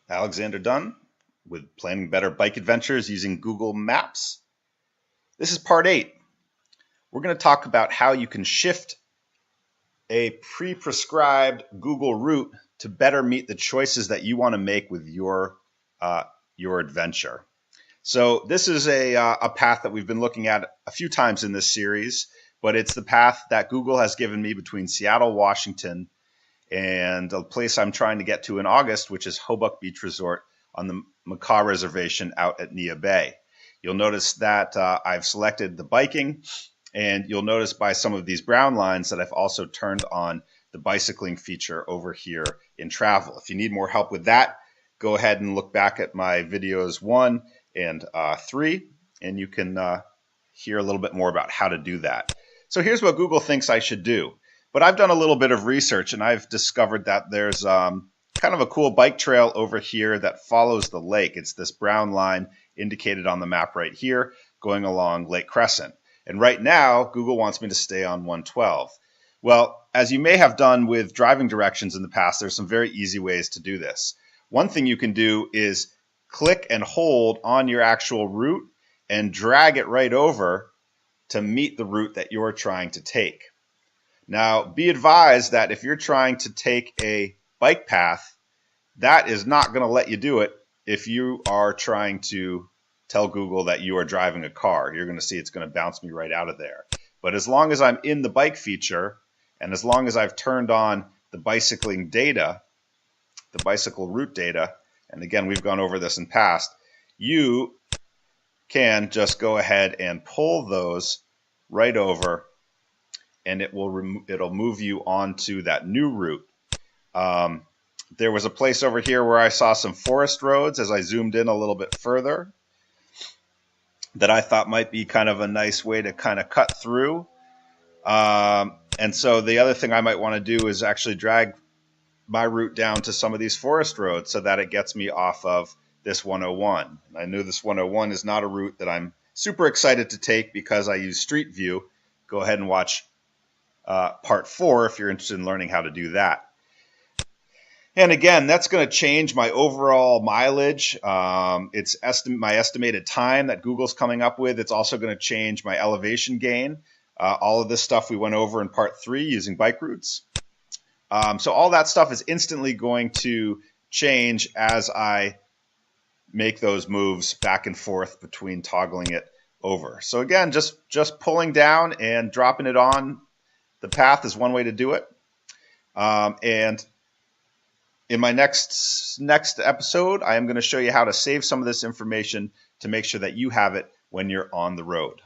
Alexander Dunn with Planning Better Bike Adventures using Google Maps. This is part 8. We're going to talk about how you can shift a pre-prescribed Google route to better meet the choices that you want to make with your adventure. So this is a path that we've been looking at a few times in this series, but it's the path that Google has given me between Seattle, Washington, and a place I'm trying to get to in August, which is Hobuck Beach Resort on the Makah Reservation out at Neah Bay. You'll notice that I've selected the biking, and you'll notice by some of these brown lines that I've also turned on the bicycling feature over here in travel. If you need more help with that, go ahead and look back at my videos 1 and 3, and you can hear a little bit more about how to do that. So here's what Google thinks I should do. But I've done a little bit of research, and I've discovered that there's kind of a cool bike trail over here that follows the lake. It's this brown line indicated on the map right here going along Lake Crescent. And right now, Google wants me to stay on 112. Well, as you may have done with driving directions in the past, there's some very easy ways to do this. One thing you can do is click and hold on your actual route and drag it right over to meet the route that you're trying to take. Now, be advised that if you're trying to take a bike path, that is not going to let you do it if you are trying to tell Google that you are driving a car. You're going to see it's going to bounce me right out of there. But as long as I'm in the bike feature, and as long as I've turned on the bicycling data, the bicycle route data, and again, we've gone over this in past, you can just go ahead and pull those right over, and it'll move you onto that new route. There was a place over here where I saw some forest roads as I zoomed in a little bit further that I thought might be kind of a nice way to kind of cut through. And so the other thing I might want to do is actually drag my route down to some of these forest roads so that it gets me off of this 101. I knew this 101 is not a route that I'm super excited to take because I use Street View. Go ahead and watch part 4 if you're interested in learning how to do that. And again, that's going to change my overall mileage. It's my estimated time that Google's coming up with. It's also going to change my elevation gain. All of this stuff we went over in part 3 using bike routes. So all that stuff is instantly going to change as I make those moves back and forth between toggling it over. So again, just pulling down and dropping it on the path is one way to do it. And in my next episode, I am going to show you how to save some of this information to make sure that you have it when you're on the road.